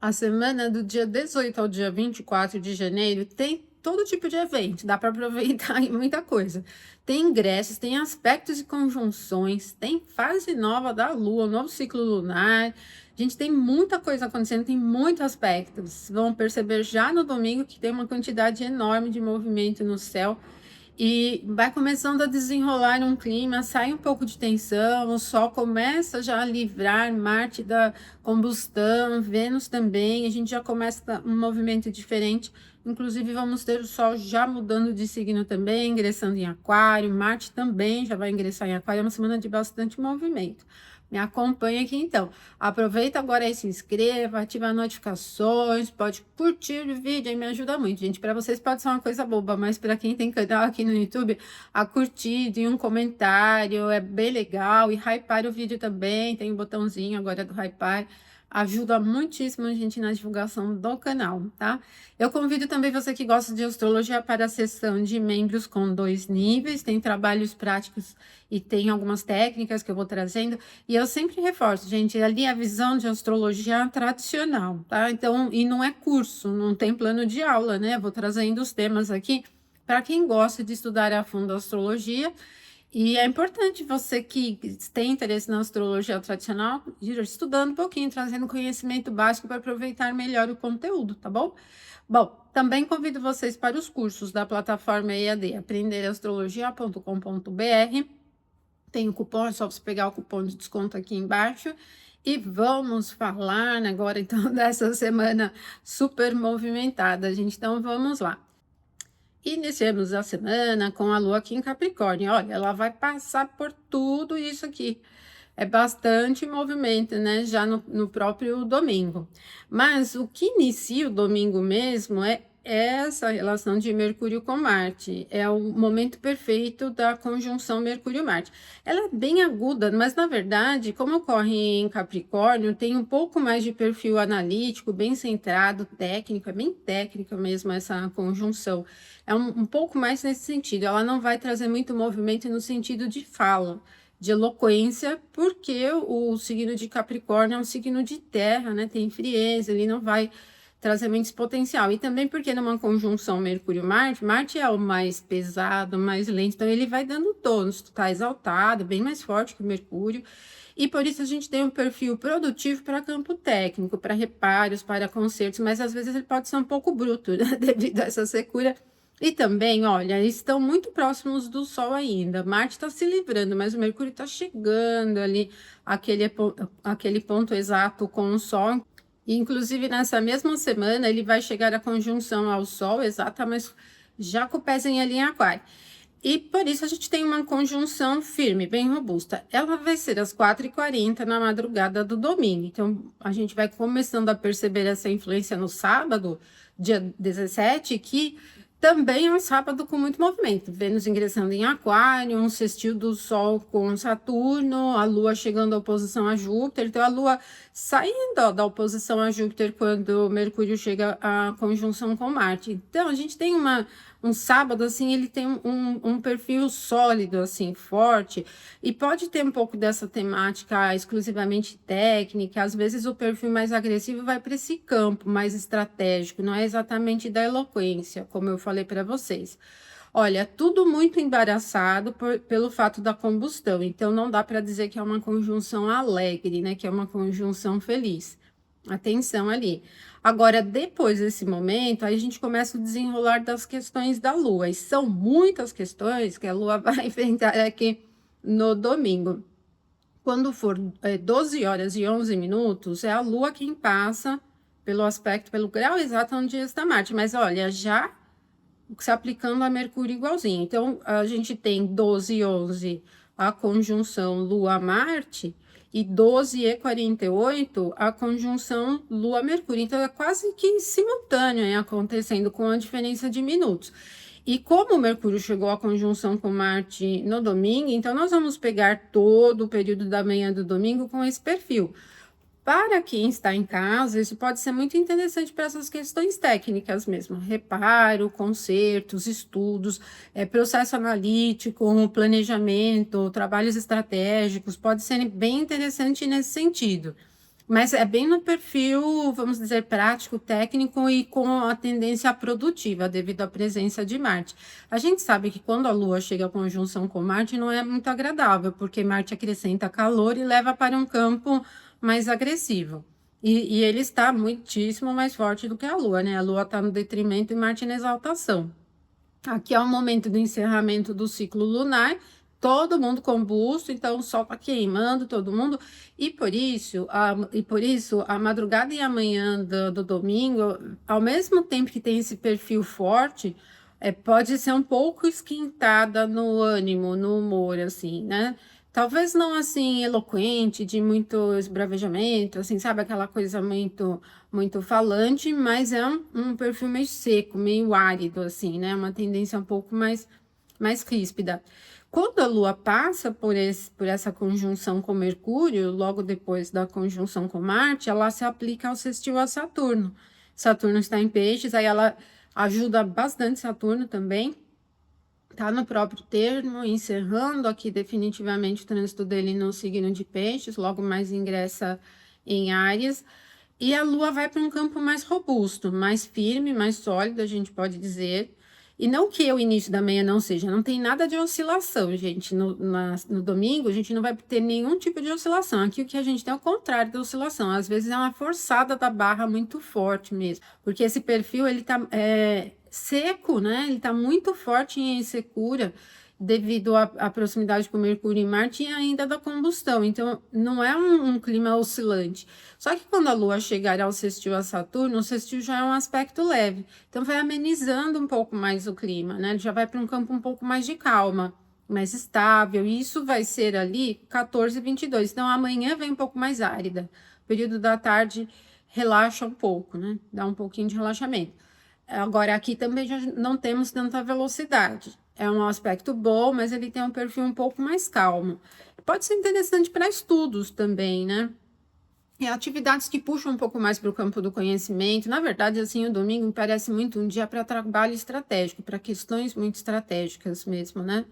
A semana do dia 18 ao dia 24 de janeiro tem todo tipo de evento, dá para aproveitar em muita coisa. Tem ingressos, tem aspectos e conjunções, tem fase nova da Lua, novo ciclo lunar. A gente tem muita coisa acontecendo, tem muitos aspectos. Vão perceber já no domingo que tem uma quantidade enorme de movimento no céu. E vai começando a desenrolar um clima, sai um pouco de tensão, o Sol começa já a livrar Marte da combustão, Vênus também, a gente já começa um movimento diferente. Inclusive, vamos ter o Sol já mudando de signo também, ingressando em Aquário, Marte também já vai ingressar em Aquário, é uma semana de bastante movimento. Me acompanha aqui então. Aproveita agora e se inscreva, ativa as notificações, pode curtir o vídeo, aí me ajuda muito, gente. Para vocês pode ser uma coisa boba, mas para quem tem canal aqui no YouTube, a curtida e um comentário é bem legal. E hypar o vídeo também, tem um botãozinho agora do hypar. Ajuda muitíssimo a gente na divulgação do canal, tá? Eu convido também você que gosta de astrologia para a sessão de membros com 2 níveis, tem trabalhos práticos e tem algumas técnicas que eu vou trazendo. E eu sempre reforço, gente, ali a visão de astrologia tradicional, tá? Então, e não é curso, não tem plano de aula, né? Vou trazendo os temas aqui para quem gosta de estudar a fundo a astrologia. E é importante você que tem interesse na astrologia tradicional ir estudando um pouquinho, trazendo conhecimento básico para aproveitar melhor o conteúdo, tá bom? Bom, também convido vocês para os cursos da plataforma EAD aprenderastrologia.com.br. Tem o cupom, é só você pegar o cupom de desconto aqui embaixo. E vamos falar agora então dessa semana super movimentada, gente. Então vamos lá. Iniciamos a semana com a Lua aqui em Capricórnio. Olha, ela vai passar por tudo isso aqui. É bastante movimento, né? Já no próprio domingo. Mas o que inicia o domingo mesmo é essa relação de Mercúrio com Marte. É o momento perfeito da conjunção Mercúrio-Marte. Ela é bem aguda, mas na verdade, como ocorre em Capricórnio, tem um pouco mais de perfil analítico, bem centrado, técnico, é bem técnica mesmo essa conjunção. É um pouco mais nesse sentido. Ela não vai trazer muito movimento no sentido de fala, de eloquência, porque o signo de Capricórnio é um signo de terra, né? Tem frieza, ele não vai trazer muito potencial. E também porque numa conjunção Mercúrio-Marte, Marte é o mais pesado, mais lento, então ele vai dando tônus, tá exaltado, bem mais forte que o Mercúrio. E por isso a gente tem um perfil produtivo para campo técnico, para reparos, para consertos, mas às vezes ele pode ser um pouco bruto, né? Devido a essa secura. E também, olha, estão muito próximos do Sol ainda. Marte está se livrando, mas o Mercúrio está chegando ali, aquele ponto exato com o Sol. E, inclusive, nessa mesma semana, ele vai chegar à conjunção ao Sol, exata, mas já com o pezinho ali em Aquário. E por isso a gente tem uma conjunção firme, bem robusta. Ela vai ser às 4h40 na madrugada do domingo. Então, a gente vai começando a perceber essa influência no sábado, dia 17, que também é um sábado com muito movimento. Vênus ingressando em Aquário, um sextil do Sol com Saturno, a Lua chegando à oposição a Júpiter. Então, a Lua saindo da oposição a Júpiter quando Mercúrio chega à conjunção com Marte. Então, a gente tem um sábado, assim, ele tem um perfil sólido, assim, forte, e pode ter um pouco dessa temática exclusivamente técnica. Às vezes o perfil mais agressivo vai para esse campo mais estratégico, não é exatamente da eloquência, como eu falei para vocês. Olha, tudo muito embaraçado pelo fato da combustão, então não dá para dizer que é uma conjunção alegre, né, que é uma conjunção feliz. Atenção ali. Agora, depois desse momento, aí a gente começa o desenrolar das questões da Lua. E são muitas questões que a Lua vai enfrentar aqui no domingo. Quando for 12 horas e 11 minutos, é a Lua quem passa pelo aspecto, pelo grau exato onde está Marte. Mas olha, já se aplicando a Mercúrio igualzinho. Então, a gente tem 12 e 11 a conjunção Lua-Marte e 12h48 a conjunção Lua-Mercúrio. Então, é quase que simultâneo, hein, acontecendo com a diferença de minutos. E como o Mercúrio chegou à conjunção com Marte no domingo, então nós vamos pegar todo o período da manhã do domingo com esse perfil. Para quem está em casa, isso pode ser muito interessante para essas questões técnicas mesmo, reparo, consertos, estudos, processo analítico, planejamento, trabalhos estratégicos, pode ser bem interessante nesse sentido. Mas é bem no perfil, vamos dizer, prático, técnico e com a tendência produtiva, devido à presença de Marte. A gente sabe que quando a Lua chega à conjunção com Marte, não é muito agradável, porque Marte acrescenta calor e leva para um campo mais agressivo. E ele está muitíssimo mais forte do que a Lua, né? A Lua está no detrimento e Marte na exaltação. Aqui é o momento do encerramento do ciclo lunar, todo mundo combusto, então o sol está queimando todo mundo, e por isso a madrugada e a manhã do domingo, ao mesmo tempo que tem esse perfil forte, pode ser um pouco esquentada no ânimo, no humor, assim, né? Talvez não assim eloquente, de muito esbravejamento, assim, sabe, aquela coisa muito falante, mas é um perfil meio seco, meio árido, assim, né? Uma tendência um pouco mais ríspida. Quando a Lua passa por essa conjunção com Mercúrio, logo depois da conjunção com Marte, ela se aplica ao sextil a Saturno. Saturno está em Peixes, aí ela ajuda bastante Saturno também. Está no próprio termo, encerrando aqui definitivamente o trânsito dele no signo de Peixes, logo mais ingressa em Áries. E a Lua vai para um campo mais robusto, mais firme, mais sólido, a gente pode dizer. E não que o início da manhã não seja, não tem nada de oscilação, gente. No domingo, a gente não vai ter nenhum tipo de oscilação. Aqui o que a gente tem é o contrário da oscilação. Às vezes é uma forçada da barra muito forte mesmo. Porque esse perfil, ele tá seco, né? Ele tá muito forte em secura, devido à proximidade com Mercúrio e Marte e ainda da combustão. Então, não é um clima oscilante. Só que quando a Lua chegar ao sextil a Saturno, o sextil já é um aspecto leve. Então, vai amenizando um pouco mais o clima, né? Ele já vai para um campo um pouco mais de calma, mais estável. E isso vai ser ali 14h22. Então, amanhã vem um pouco mais árida. O período da tarde relaxa um pouco, né? Dá um pouquinho de relaxamento. Agora, aqui também já não temos tanta velocidade. É um aspecto bom, mas ele tem um perfil um pouco mais calmo. Pode ser interessante para estudos também, né? E atividades que puxam um pouco mais para o campo do conhecimento. Na verdade, assim, o domingo me parece muito um dia para trabalho estratégico, para questões muito estratégicas mesmo, né?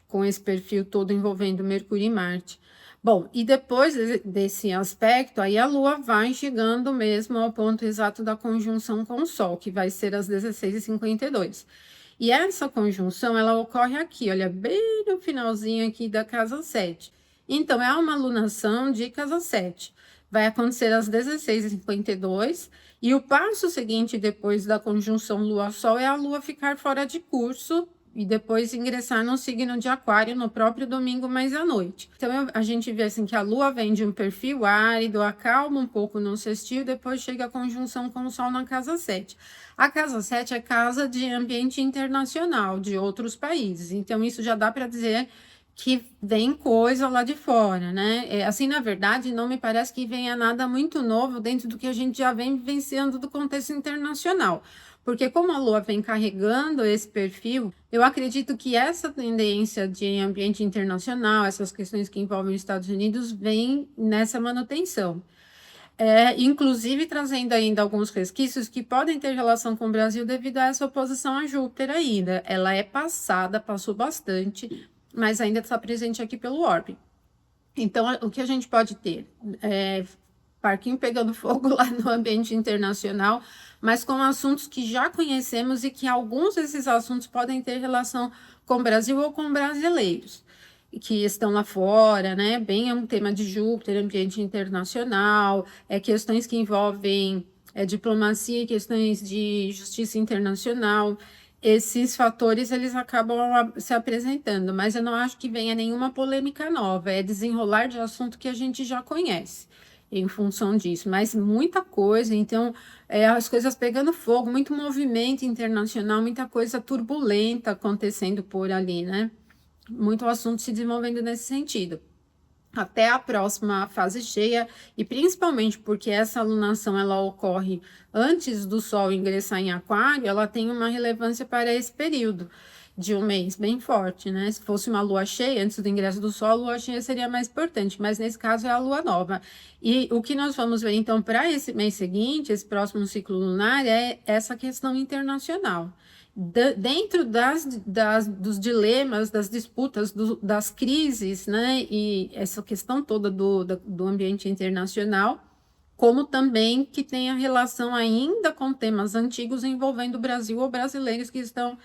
Com esse perfil todo envolvendo Mercúrio e Marte. Bom, e depois desse aspecto, aí a Lua vai chegando mesmo ao ponto exato da conjunção com o Sol, que vai ser às 16h52. E essa conjunção, ela ocorre aqui, olha, bem no finalzinho aqui da casa 7. Então, é uma alunação de casa 7. Vai acontecer às 16h52, e o passo seguinte depois da conjunção Lua-Sol é a Lua ficar fora de curso e depois ingressar no signo de Aquário no próprio domingo, mais à noite. Então, a gente vê assim que a Lua vem de um perfil árido, acalma um pouco no sextil, depois chega a conjunção com o Sol na casa 7. A casa 7 é casa de ambiente internacional, de outros países. Então, isso já dá para dizer que vem coisa lá de fora, né? Assim, na verdade, não me parece que venha nada muito novo dentro do que a gente já vem vivenciando do contexto internacional. Porque como a Lua vem carregando esse perfil, eu acredito que essa tendência de ambiente internacional, essas questões que envolvem os Estados Unidos, vem nessa manutenção. Inclusive trazendo ainda alguns resquícios que podem ter relação com o Brasil devido a essa oposição a Júpiter ainda. Ela passou bastante, mas ainda está presente aqui pelo orbe. Então, o que a gente pode ter? Parquinho pegando fogo lá no ambiente internacional, mas com assuntos que já conhecemos e que alguns desses assuntos podem ter relação com o Brasil ou com brasileiros que estão lá fora, né? Bem, é um tema de Júpiter, ambiente internacional, questões que envolvem diplomacia e questões de justiça internacional. Esses fatores, eles acabam se apresentando, mas eu não acho que venha nenhuma polêmica nova, é desenrolar de assunto que a gente já conhece em função disso, mas muita coisa, então, as coisas pegando fogo, muito movimento internacional, muita coisa turbulenta acontecendo por ali, né? Muito assunto se desenvolvendo nesse sentido. Até a próxima fase cheia, e principalmente porque essa alunação ela ocorre antes do Sol ingressar em Aquário, ela tem uma relevância para esse período de um mês bem forte, né? Se fosse uma lua cheia, antes do ingresso do Sol, a lua cheia seria mais importante, mas nesse caso é a lua nova. E o que nós vamos ver então para esse mês seguinte, esse próximo ciclo lunar, é essa questão internacional. Dentro dos dilemas, das disputas, das crises, né? E essa questão toda do ambiente internacional, como também que tenha relação ainda com temas antigos envolvendo o Brasil ou brasileiros que estão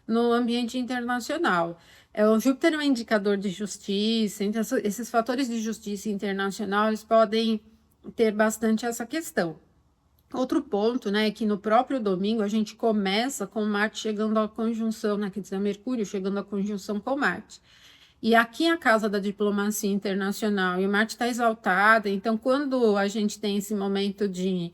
no ambiente internacional. O Júpiter é um indicador de justiça, então esses fatores de justiça internacional eles podem ter bastante essa questão. Outro ponto, né, é que no próprio domingo a gente começa com Marte chegando à conjunção, né, quer dizer, Mercúrio chegando à conjunção com Marte. E aqui é a casa da diplomacia internacional, e o Marte está exaltada, então quando a gente tem esse momento de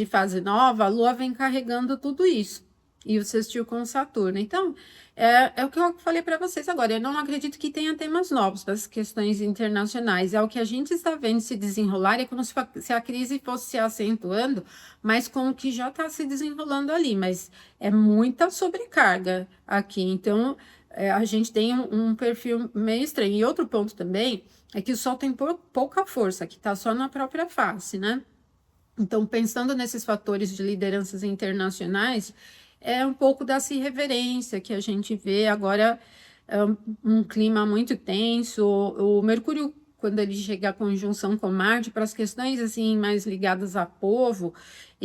fase nova, a Lua vem carregando tudo isso, e o sextil com Saturno. Então, é o que eu falei para vocês agora, eu não acredito que tenha temas novos para as questões internacionais, é o que a gente está vendo se desenrolar, é como se a crise fosse se acentuando, mas com o que já está se desenrolando ali, mas é muita sobrecarga aqui, então a gente tem um perfil meio estranho. E outro ponto também é que o Sol tem pouca força, que está só na própria face, né? Então, pensando nesses fatores de lideranças internacionais, é um pouco dessa irreverência que a gente vê agora, um clima muito tenso. O Mercúrio, quando ele chega à conjunção com Marte, para as questões assim mais ligadas a povo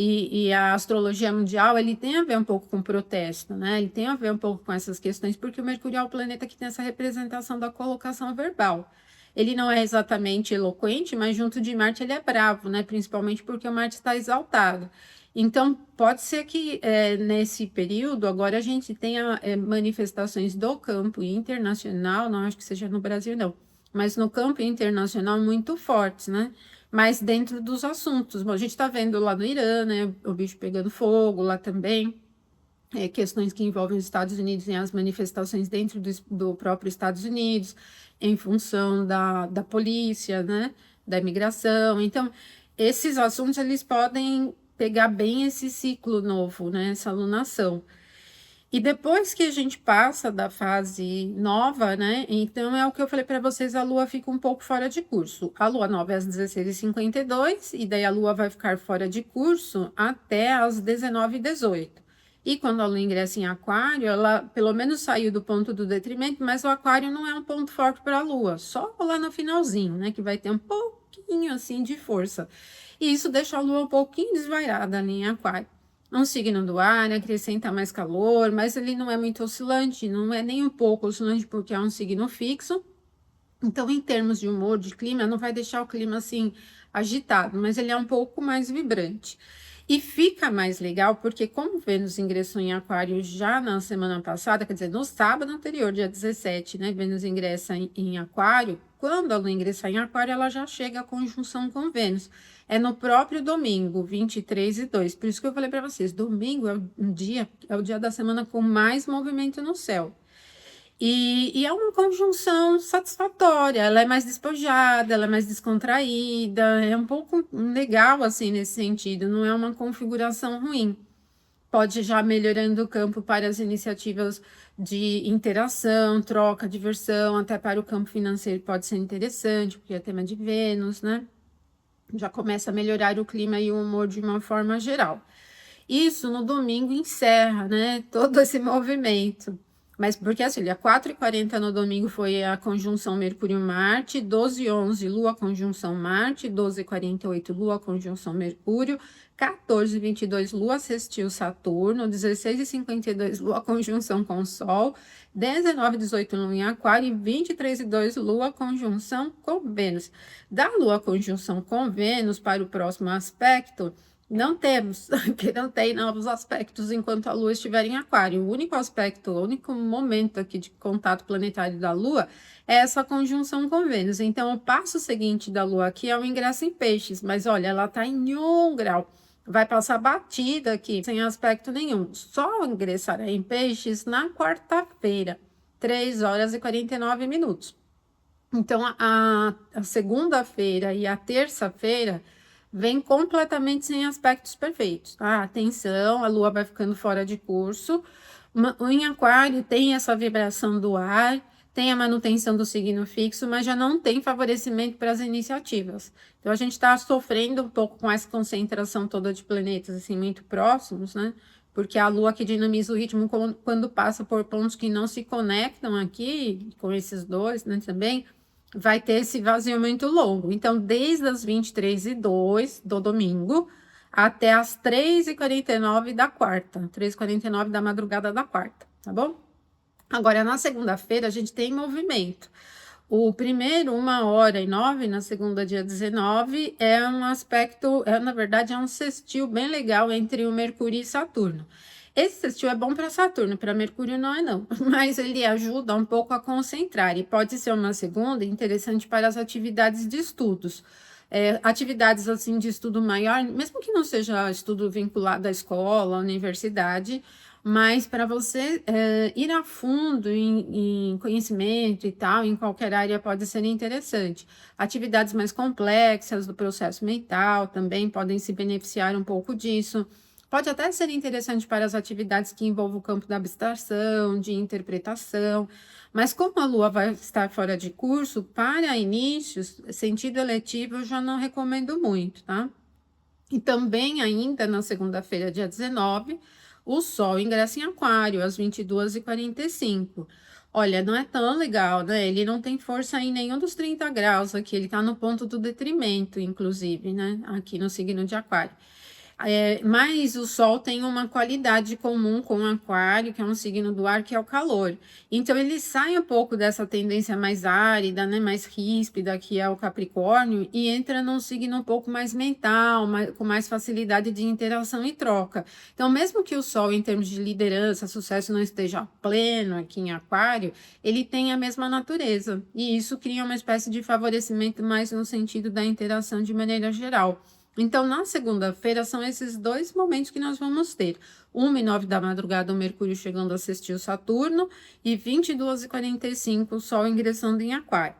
e a astrologia mundial, ele tem a ver um pouco com protesto, né? Ele tem a ver um pouco com essas questões, porque o Mercúrio é o planeta que tem essa representação da colocação verbal. Ele não é exatamente eloquente, mas junto de Marte ele é bravo, né? Principalmente porque o Marte está exaltado. Então, pode ser que nesse período, agora a gente tenha manifestações do campo internacional, não acho que seja no Brasil, não, mas no campo internacional muito fortes, né? Mas dentro dos assuntos. Bom, a gente está vendo lá no Irã, né? O bicho pegando fogo lá também. Questões que envolvem os Estados Unidos e as manifestações dentro do próprio Estados Unidos, em função da polícia, né? Da imigração. Então, esses assuntos, eles podem pegar bem esse ciclo novo, né? Essa alunação. E depois que a gente passa da fase nova, né? Então é o que eu falei para vocês, a Lua fica um pouco fora de curso. A Lua nova é às 16h52, e daí a Lua vai ficar fora de curso até às 19h18. E quando a Lua ingressa em Aquário, ela pelo menos saiu do ponto do detrimento, mas o Aquário não é um ponto forte para a Lua, só lá no finalzinho, né? Que vai ter um pouquinho assim de força. E isso deixa a Lua um pouquinho desvairada ali em Aquário. Um signo do ar, acrescenta mais calor, mas ele não é muito oscilante, não é nem um pouco oscilante, porque é um signo fixo. Então, em termos de humor, de clima, não vai deixar o clima assim agitado, mas ele é um pouco mais vibrante. E fica mais legal porque, como Vênus ingressou em Aquário já na semana passada, quer dizer, no sábado anterior, dia 17, né? Vênus ingressa em Aquário. Quando a Lua ingressar em Aquário, ela já chega à conjunção com Vênus. É no próprio domingo, 23/2. Por isso que eu falei para vocês, domingo é o dia da semana com mais movimento no céu. E é uma conjunção satisfatória, ela é mais despojada, ela é mais descontraída, é um pouco legal assim nesse sentido, não é uma configuração ruim. Pode já melhorando o campo para as iniciativas de interação, troca, diversão, até para o campo financeiro pode ser interessante, porque é tema de Vênus, né? Já começa a melhorar o clima e o humor de uma forma geral. Isso no domingo encerra, né, todo esse movimento. Mas porque assim, dia 4h40 no domingo foi a conjunção Mercúrio-Marte, 12h11 Lua conjunção Marte, 12h48 Lua conjunção Mercúrio, 14h22 Lua sextil Saturno, 16h52 Lua conjunção com Sol, 19h18 Lua em Aquário e 23h02 Lua conjunção com Vênus. Da Lua conjunção com Vênus para o próximo aspecto, não temos, porque não tem novos aspectos enquanto a Lua estiver em Aquário. O único aspecto, o único momento aqui de contato planetário da Lua é essa conjunção com Vênus. Então, o passo seguinte da Lua aqui é o ingresso em Peixes, mas olha, ela está em 1 grau. Vai passar batida aqui, sem aspecto nenhum. Só ingressará em Peixes na quarta-feira, 3h49. Então, a segunda-feira e a terça-feira vem completamente sem aspectos perfeitos, tá? Atenção, a Lua vai ficando fora de curso. Em Aquário tem essa vibração do ar, tem a manutenção do signo fixo, mas já não tem favorecimento para as iniciativas. Então, a gente está sofrendo um pouco com essa concentração toda de planetas, assim, muito próximos, né? Porque a Lua que dinamiza o ritmo quando passa por pontos que não se conectam aqui, com esses dois, né, também, vai ter esse vazio muito longo. Então, desde as 23h02 do domingo até as 3h49 da quarta, 3h49 da madrugada da quarta, tá bom? Agora, na segunda-feira, a gente tem movimento. O primeiro, 1h09, na segunda, dia 19, é um aspecto, na verdade, é um sextil bem legal entre o Mercúrio e Saturno. Esse sextil é bom para Saturno, para Mercúrio não é não, mas ele ajuda um pouco a concentrar e pode ser uma segunda interessante para as atividades de estudos. Atividades assim de estudo maior, mesmo que não seja estudo vinculado à escola, à universidade, mas para você ir a fundo em conhecimento e tal, em qualquer área pode ser interessante. Atividades mais complexas do processo mental também podem se beneficiar um pouco disso. Pode até ser interessante para as atividades que envolvam o campo da abstração, de interpretação, mas como a Lua vai estar fora de curso, para inícios, sentido eletivo eu já não recomendo muito, tá? E também ainda na segunda-feira, dia 19, o Sol ingressa em Aquário, às 22h45. Olha, não é tão legal, né? Ele não tem força em nenhum dos 30 graus aqui, ele tá no ponto do detrimento, inclusive, né? Aqui no signo de Aquário. Mas o Sol tem uma qualidade comum com o Aquário, que é um signo do ar, que é o calor. Então ele sai um pouco dessa tendência mais árida, né, mais ríspida, que é o Capricórnio, e entra num signo um pouco mais mental, com mais facilidade de interação e troca. Então, mesmo que o Sol, em termos de liderança, sucesso, não esteja pleno aqui em Aquário, ele tem a mesma natureza. E isso cria uma espécie de favorecimento mais no sentido da interação de maneira geral. Então, na segunda-feira, são esses dois momentos que nós vamos ter. 1h09 da madrugada, o Mercúrio chegando a sextil Saturno, e 22h45, o Sol ingressando em Aquário.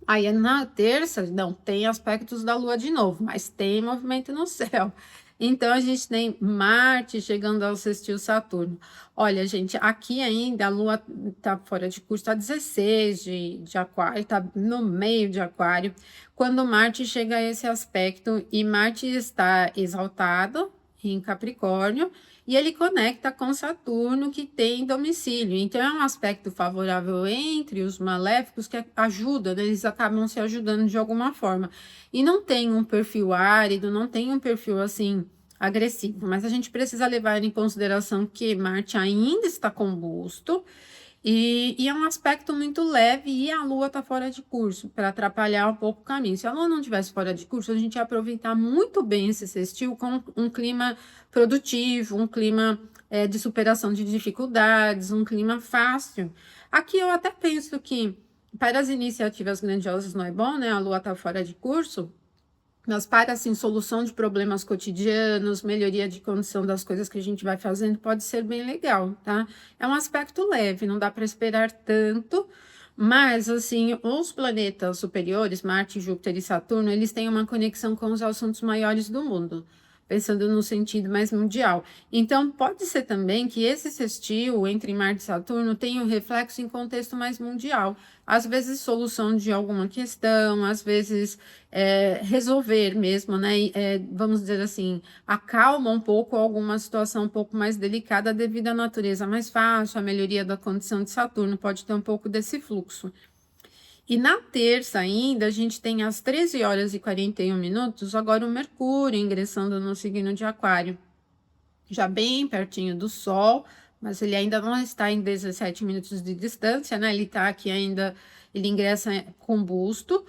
Aí, na terça, não tem aspectos da Lua de novo, mas tem movimento no céu. Então, a gente tem Marte chegando ao sextil Saturno. Olha, gente, aqui ainda a Lua está fora de curso, está 16 de Aquário, está no meio de Aquário, quando Marte chega a esse aspecto, e Marte está exaltado em Capricórnio, e ele conecta com Saturno, que tem domicílio. Então, é um aspecto favorável entre os maléficos que ajuda, né? Eles acabam se ajudando de alguma forma. E não tem um perfil árido, não tem um perfil assim agressivo, mas a gente precisa levar em consideração que Marte ainda está combusto e é um aspecto muito leve e a Lua está fora de curso para atrapalhar um pouco o caminho. Se a Lua não estivesse fora de curso, a gente ia aproveitar muito bem esse sextil com um clima produtivo, um clima de superação de dificuldades, um clima fácil. Aqui eu até penso que para as iniciativas grandiosas não é bom, né? A Lua está fora de curso, mas para assim, solução de problemas cotidianos, melhoria de condição das coisas que a gente vai fazendo, pode ser bem legal, tá? É um aspecto leve, não dá para esperar tanto, mas assim, os planetas superiores, Marte, Júpiter e Saturno, eles têm uma conexão com os assuntos maiores do mundo, pensando no sentido mais mundial. Então, pode ser também que esse sextil entre Marte e Saturno tenha um reflexo em contexto mais mundial. Às vezes, solução de alguma questão, às vezes, resolver mesmo, né? Vamos dizer assim, acalma um pouco alguma situação um pouco mais delicada devido à natureza mais fácil, a melhoria da condição de Saturno pode ter um pouco desse fluxo. E na terça ainda, a gente tem às 13h41, agora o Mercúrio ingressando no signo de Aquário, já bem pertinho do Sol, mas ele ainda não está em 17 minutos de distância, né? Ele está aqui ainda, ele ingressa combusto.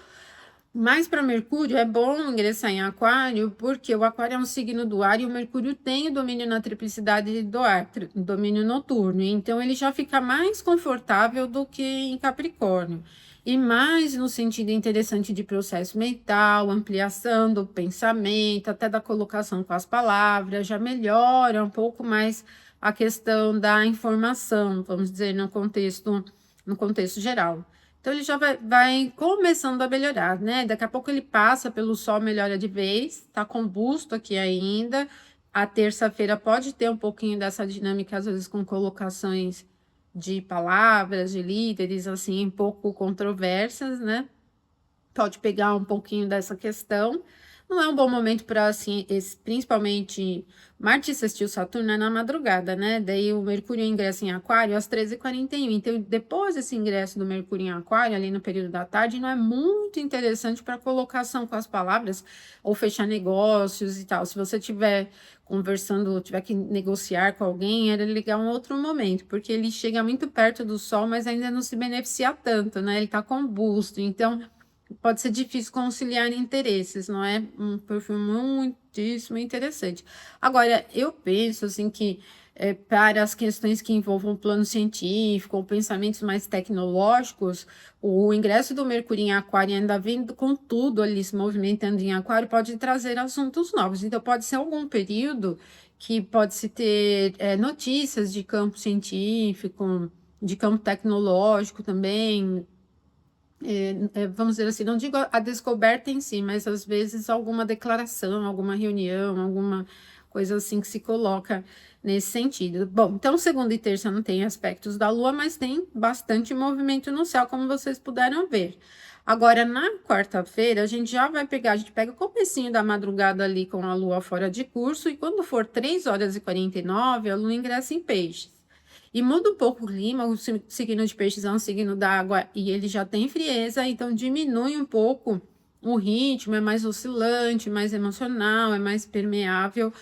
Mas para Mercúrio é bom ingressar em Aquário, porque o Aquário é um signo do ar e o Mercúrio tem o domínio na triplicidade do ar, domínio noturno. Então ele já fica mais confortável do que em Capricórnio. E mais no sentido interessante de processo mental, ampliação do pensamento, até da colocação com as palavras, já melhora um pouco mais a questão da informação, vamos dizer, no contexto geral. Então, ele já vai começando a melhorar, né? Daqui a pouco ele passa pelo Sol, melhora de vez, tá combusto aqui ainda. A terça-feira pode ter um pouquinho dessa dinâmica, às vezes com colocações de palavras, de líderes, assim, um pouco controversas, né? Pode pegar um pouquinho dessa questão. Não é um bom momento para, assim, principalmente Marte sextil Saturno é na madrugada, né? Daí o Mercúrio ingressa em Aquário às 13h41. Então, depois desse ingresso do Mercúrio em Aquário, ali no período da tarde, não é muito interessante para colocação com as palavras ou fechar negócios e tal. Se você tiver conversando, tiver que negociar com alguém, era ligar um outro momento, porque ele chega muito perto do Sol, mas ainda não se beneficia tanto, né? Ele está combusto. Então, pode ser difícil conciliar interesses, não é? Um perfil muitíssimo interessante. Agora, eu penso assim que para as questões que envolvam plano científico ou pensamentos mais tecnológicos, o ingresso do Mercúrio em Aquário, ainda vindo com tudo ali se movimentando em Aquário, pode trazer assuntos novos. Então, pode ser algum período que pode-se ter notícias de campo científico, de campo tecnológico também, vamos dizer assim, não digo a descoberta em si, mas às vezes alguma declaração, alguma reunião, alguma coisa assim que se coloca nesse sentido. Bom, então segunda e terça não tem aspectos da Lua, mas tem bastante movimento no céu, como vocês puderam ver. Agora, na quarta-feira, a gente já vai pegar, a gente pega o comecinho da madrugada ali com a Lua fora de curso, e quando for 3h49, a Lua ingressa em Peixes. E muda um pouco o clima, o signo de peixes é um signo d'água e ele já tem frieza, então diminui um pouco o ritmo, é mais oscilante, mais emocional, é mais permeável.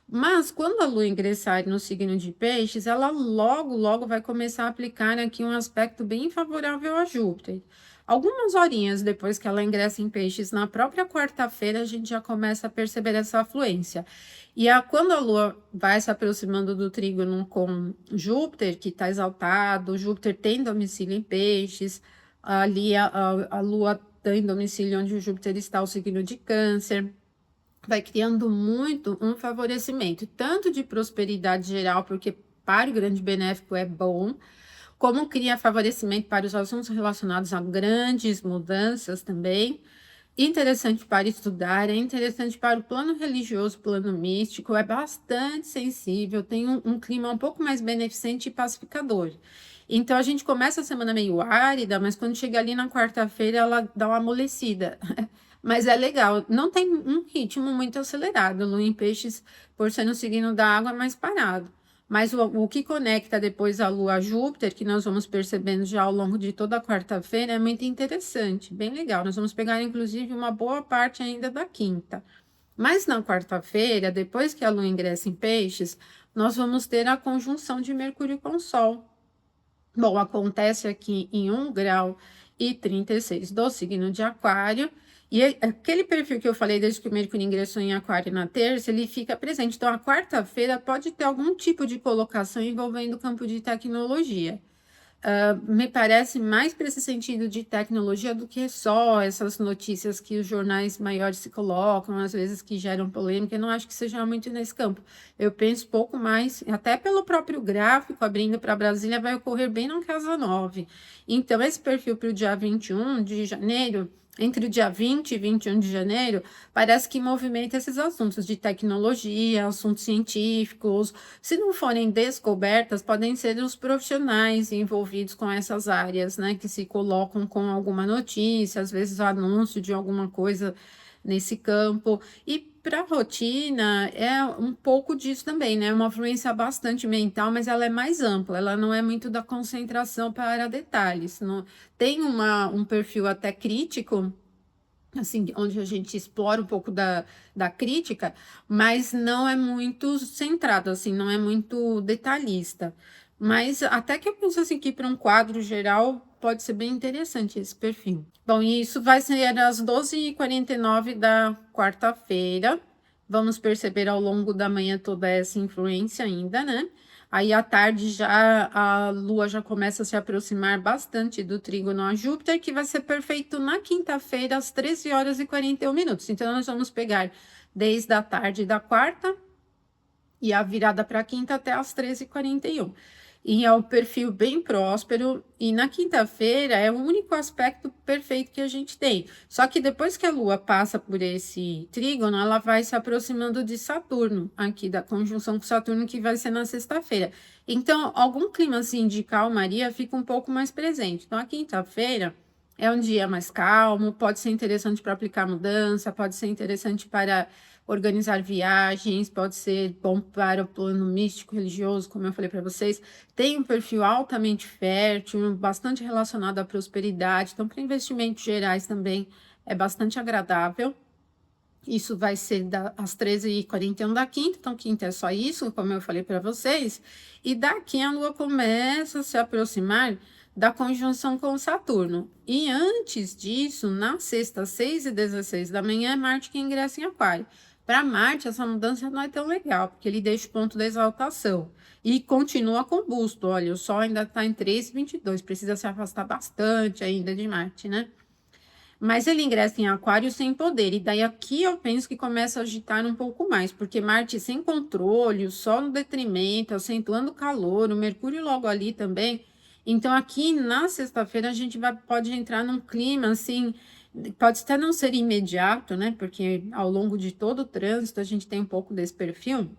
Mas quando a lua ingressar no signo de peixes, ela logo vai começar a aplicar aqui um aspecto bem favorável a Júpiter. Algumas horinhas depois que ela ingressa em peixes, na própria quarta-feira, a gente já começa a perceber essa afluência. E quando a Lua vai se aproximando do trígono com Júpiter, que está exaltado, Júpiter tem domicílio em peixes, ali a Lua tem domicílio onde o Júpiter está, o signo de Câncer, vai criando muito um favorecimento, tanto de prosperidade geral, porque para o grande benéfico é bom, como cria favorecimento para os assuntos relacionados a grandes mudanças também. Interessante para estudar, é interessante para o plano religioso, plano místico, é bastante sensível, tem um clima um pouco mais beneficente e pacificador. Então a gente começa a semana meio árida, mas quando chega ali na quarta-feira ela dá uma amolecida. Mas é legal, não tem um ritmo muito acelerado. Lua em Peixes, por ser no signo da água, é mais parado. Mas o que conecta depois a Lua a Júpiter, que nós vamos percebendo já ao longo de toda a quarta-feira, é muito interessante, bem legal. Nós vamos pegar, inclusive, uma boa parte ainda da quinta. Mas na quarta-feira, depois que a Lua ingressa em Peixes, nós vamos ter a conjunção de Mercúrio com o Sol. Bom, acontece aqui em 1,36 do signo de Aquário, e aquele perfil que eu falei desde que o Mercúrio ingressou em Aquário na terça, ele fica presente. Então, a quarta-feira pode ter algum tipo de colocação envolvendo o campo de tecnologia. Me parece mais para esse sentido de tecnologia do que só essas notícias que os jornais maiores se colocam, às vezes que geram polêmica. Eu não acho que seja muito nesse campo. Eu penso pouco mais, até pelo próprio gráfico, abrindo para Brasília, vai ocorrer bem na casa 9. Então, esse perfil para o dia 21 de janeiro, entre o dia 20 e 21 de janeiro, parece que movimenta esses assuntos de tecnologia, assuntos científicos. Se não forem descobertas, podem ser os profissionais envolvidos com essas áreas, né, que se colocam com alguma notícia, às vezes anúncio de alguma coisa nesse campo. E para a rotina é um pouco disso também, né? Uma influência bastante mental, mas ela é mais ampla, ela não é muito da concentração para detalhes. Não, tem um perfil até crítico, assim, onde a gente explora um pouco da crítica, mas não é muito centrado, assim, não é muito detalhista. Mas até que eu penso assim que para um quadro geral pode ser bem interessante esse perfil. Bom, e isso vai ser às 12h49 da quarta-feira. Vamos perceber ao longo da manhã toda essa influência ainda, né? Aí à tarde já a Lua já começa a se aproximar bastante do trígono a Júpiter, que vai ser perfeito na quinta-feira às 13h41. Então nós vamos pegar desde a tarde da quarta e a virada para quinta até às 13h41. E é o perfil bem próspero, e na quinta-feira é o único aspecto perfeito que a gente tem. Só que depois que a Lua passa por esse trígono, ela vai se aproximando de Saturno, aqui da conjunção com Saturno, que vai ser na sexta-feira. Então, algum clima assim de calmaria fica um pouco mais presente. Então, a quinta-feira É um dia mais calmo, pode ser interessante para aplicar mudança, pode ser interessante para organizar viagens, pode ser bom para o plano místico, religioso, como eu falei para vocês. Tem um perfil altamente fértil, bastante relacionado à prosperidade, então para investimentos gerais também é bastante agradável. Isso vai ser às 13h41 da quinta, então quinta é só isso, como eu falei para vocês. E daqui a Lua começa a se aproximar da conjunção com Saturno. E antes disso, na sexta, 6h16 da manhã, é Marte que ingressa em Aquário. Para Marte, essa mudança não é tão legal, porque ele deixa o ponto da exaltação. E continua combusto. Olha, o Sol ainda está em 3h22, precisa se afastar bastante ainda de Marte, né? Mas ele ingressa em Aquário sem poder, e daí aqui eu penso que começa a agitar um pouco mais, porque Marte sem controle, o Sol no detrimento, acentuando o calor, o Mercúrio logo ali também. Então aqui na sexta-feira a gente pode entrar num clima assim, pode até não ser imediato, né? Porque ao longo de todo o trânsito a gente tem um pouco desse perfil,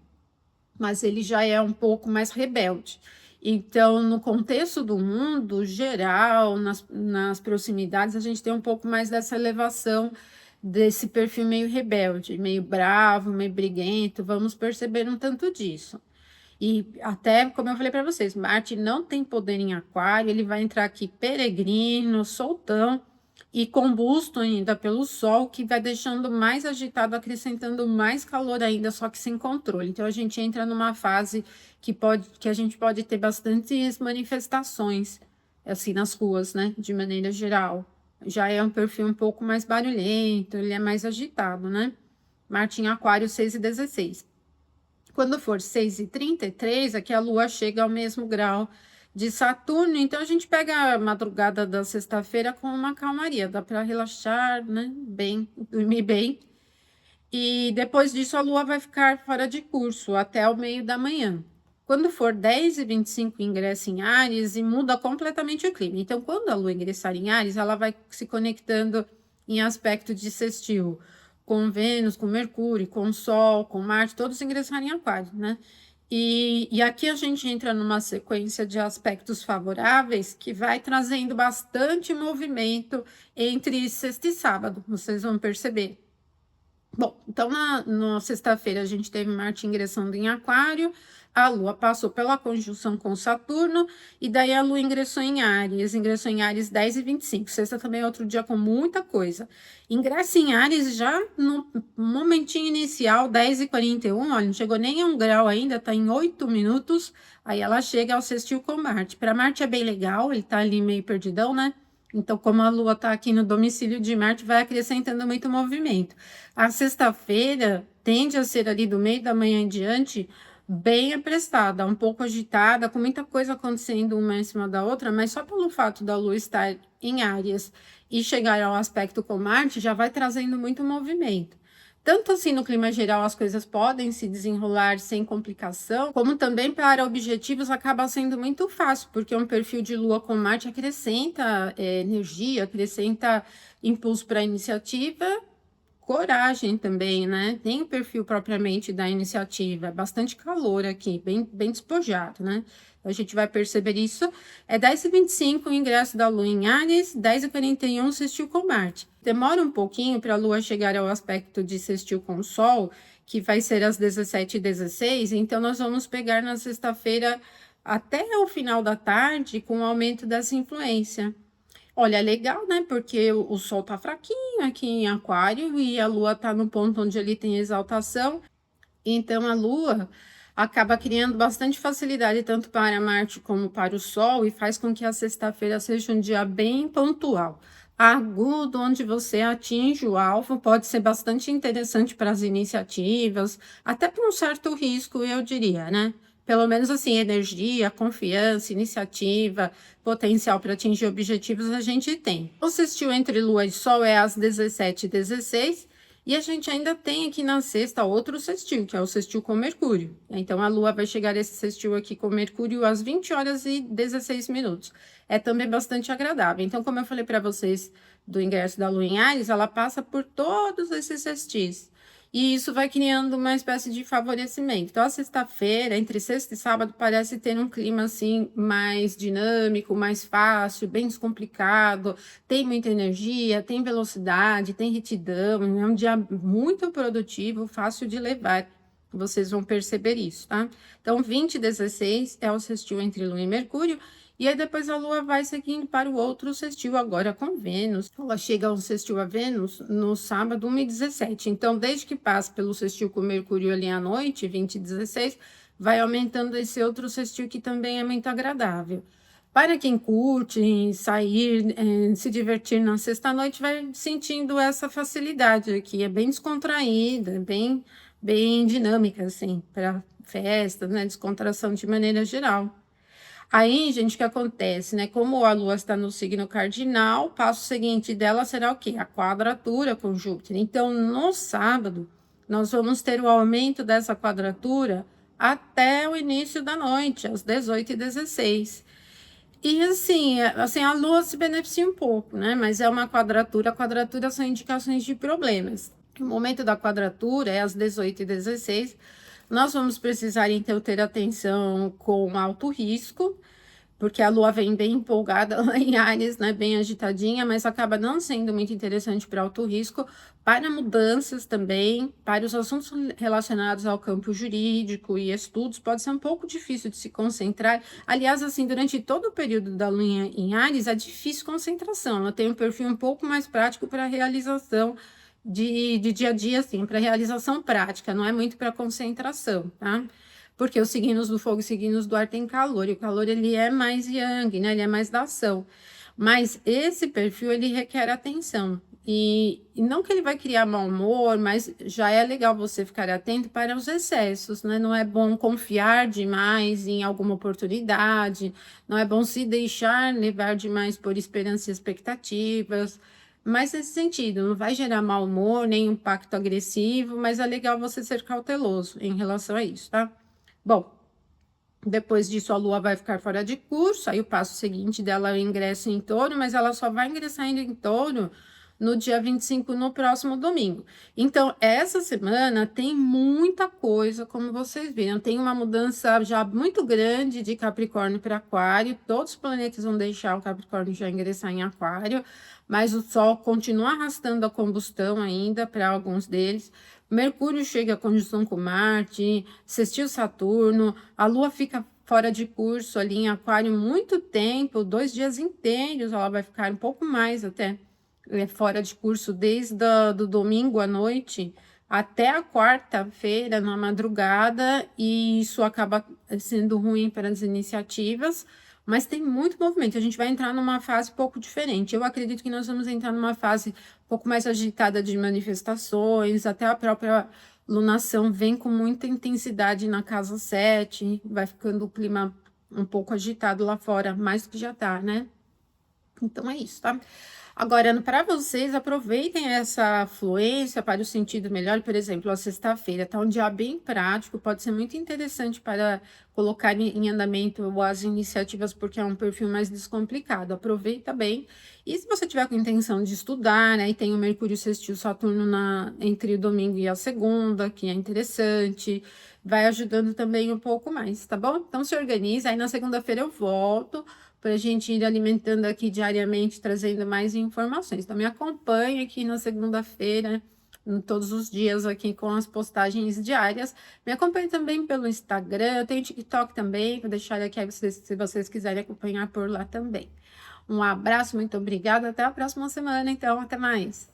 mas ele já é um pouco mais rebelde. Então, no contexto do mundo geral, nas proximidades, a gente tem um pouco mais dessa elevação desse perfil meio rebelde, meio bravo, meio briguento, vamos perceber um tanto disso. E até, como eu falei para vocês, Marte não tem poder em Aquário, ele vai entrar aqui peregrino, soltão, e combusto ainda pelo Sol, que vai deixando mais agitado, acrescentando mais calor ainda, só que sem controle. Então a gente entra numa fase que a gente pode ter bastantes manifestações assim nas ruas, né? De maneira geral. Já é um perfil um pouco mais barulhento, ele é mais agitado, né? Marte em Aquário 6h16. Quando for 6h33, aqui a Lua chega ao mesmo grau de Saturno, então a gente pega a madrugada da sexta-feira com uma calmaria, dá para relaxar, né? Bem, dormir bem. E depois disso a Lua vai ficar fora de curso até o meio da manhã. Quando for 10h25, ingressa em Áries e muda completamente o clima. Então, quando a Lua ingressar em Áries, ela vai se conectando em aspecto de sextil com Vênus, com Mercúrio, com Sol, com Marte, todos ingressarem em Aquário, né? E aqui a gente entra numa sequência de aspectos favoráveis que vai trazendo bastante movimento entre sexta e sábado, vocês vão perceber. Bom, então na sexta-feira a gente teve Marte ingressando em Aquário, a Lua passou pela conjunção com Saturno, e daí a Lua ingressou em Áries 10h25. Sexta também é outro dia com muita coisa. Ingressa em Áries já no momentinho inicial, 10h41, olha, não chegou nem a 1 grau ainda, está em 8 minutos, aí ela chega ao sextil com Marte. Para Marte é bem legal, ele está ali meio perdidão, né? Então, como a Lua está aqui no domicílio de Marte, vai acrescentando muito movimento. A sexta-feira tende a ser ali do meio da manhã em diante, bem aprestada, um pouco agitada, com muita coisa acontecendo uma em cima da outra, mas só pelo fato da Lua estar em Áries e chegar ao aspecto com Marte, já vai trazendo muito movimento. Tanto assim, no clima geral, as coisas podem se desenrolar sem complicação, como também para objetivos acaba sendo muito fácil, porque um perfil de Lua com Marte acrescenta energia, acrescenta impulso para a iniciativa, coragem também, né? Tem o perfil propriamente da iniciativa, bastante calor aqui, bem despojado, né? A gente vai perceber isso. É 10h25 o ingresso da Lua em Áries, 10h41 sextil com Marte. Demora um pouquinho para a Lua chegar ao aspecto de sextil com o Sol, que vai ser às 17h16, então nós vamos pegar na sexta-feira até o final da tarde com o aumento dessa influência. Olha, legal, né? Porque o Sol tá fraquinho aqui em Aquário e a Lua tá no ponto onde ele tem exaltação. Então, a Lua acaba criando bastante facilidade tanto para Marte como para o Sol e faz com que a sexta-feira seja um dia bem pontual. Agudo, onde você atinge o alvo, pode ser bastante interessante para as iniciativas, até para um certo risco, eu diria, né? Pelo menos assim, energia, confiança, iniciativa, potencial para atingir objetivos a gente tem. O sextil entre Lua e Sol é às 17h16, e a gente ainda tem aqui na sexta outro sextil, que é o sextil com Mercúrio. Então, a Lua vai chegar esse sextil aqui com Mercúrio às 20h16. É também bastante agradável. Então, como eu falei para vocês do ingresso da Lua em Áries, ela passa por todos esses sextis. e isso vai criando uma espécie de favorecimento. Então, a sexta-feira, entre sexta e sábado, parece ter um clima assim mais dinâmico, mais fácil, bem descomplicado, tem muita energia, tem velocidade, tem retidão, é um dia muito produtivo, fácil de levar. Vocês vão perceber isso, tá? Então, 20 e 16 é o sextil entre Lua e Mercúrio, e aí depois a Lua vai seguindo para o outro sextil agora com Vênus. Ela chega ao sextil a Vênus no sábado 1 e 17. Então, desde que passa pelo sextil com Mercúrio ali à noite, 20 e 16, vai aumentando esse outro sextil que também é muito agradável. Para quem curte sair, se divertir na sexta-noite, vai sentindo essa facilidade aqui. É bem descontraída, bem dinâmica, assim, para festa, né? Descontração de maneira geral. Aí, gente, o que acontece, né? Como a Lua está no signo cardinal, o passo seguinte dela será o quê? A quadratura com Júpiter. Então, no sábado, nós vamos ter o aumento dessa quadratura até o início da noite, às 18 e 16. E assim, a Lua se beneficia um pouco, né? Mas é uma quadratura, quadratura são indicações de problemas. O momento da quadratura é às 18 e 16. Nós vamos precisar, então, ter atenção com alto risco, porque a Lua vem bem empolgada lá em Áries, né, bem agitadinha, mas acaba não sendo muito interessante para alto risco, para mudanças também, para os assuntos relacionados ao campo jurídico e estudos, pode ser um pouco difícil de se concentrar. Aliás, assim, durante todo o período da Lua em Áries, é difícil concentração, ela tem um perfil um pouco mais prático para a realização de dia a dia, assim, para realização prática, não é muito para concentração, tá? Porque os signos do fogo e os signos do ar têm calor, e o calor ele é mais yang, né? Ele é mais da ação. Mas esse perfil ele requer atenção. E não que ele vai criar mau humor, mas já é legal você ficar atento para os excessos, né? Não é bom confiar demais em alguma oportunidade, não é bom se deixar levar demais por esperanças e expectativas. Mas nesse sentido, não vai gerar mau humor, nem um pacto agressivo, mas é legal você ser cauteloso em relação a isso, tá? Bom, depois disso a Lua vai ficar fora de curso, aí o passo seguinte dela é o ingresso em Touro, mas ela só vai ingressar em Touro no dia 25, no próximo domingo. Então, essa semana tem muita coisa, como vocês viram, tem uma mudança já muito grande de Capricórnio para Aquário, todos os planetas vão deixar o Capricórnio já ingressar em Aquário, mas o Sol continua arrastando a combustão ainda para alguns deles. Mercúrio chega à conjunção com Marte, sextil Saturno, a Lua fica fora de curso ali em Aquário muito tempo, 2 dias inteiros, ela vai ficar um pouco mais até fora de curso, desde do domingo à noite até a quarta-feira, na madrugada, e isso acaba sendo ruim para as iniciativas, mas tem muito movimento. A gente vai entrar numa fase um pouco diferente. Eu acredito que nós vamos entrar numa fase um pouco mais agitada de manifestações, até a própria lunação vem com muita intensidade na casa 7, vai ficando o clima um pouco agitado lá fora, mais do que já tá, né? Então é isso, tá? Agora, para vocês, aproveitem essa fluência para o sentido melhor. Por exemplo, a sexta-feira tá um dia bem prático, pode ser muito interessante para colocar em andamento as iniciativas, porque é um perfil mais descomplicado. Aproveita bem. E se você tiver com intenção de estudar, né, e tem o Mercúrio sextil Saturno entre o domingo e a segunda, que é interessante, vai ajudando também um pouco mais, tá bom? Então se organiza, aí na segunda-feira eu volto para a gente ir alimentando aqui diariamente, trazendo mais informações. Então, me acompanhe aqui na segunda-feira, todos os dias aqui com as postagens diárias. Me acompanhe também pelo Instagram, eu tenho TikTok também, vou deixar aqui aí se vocês quiserem acompanhar por lá também. Um abraço, muito obrigada, até a próxima semana, então, até mais.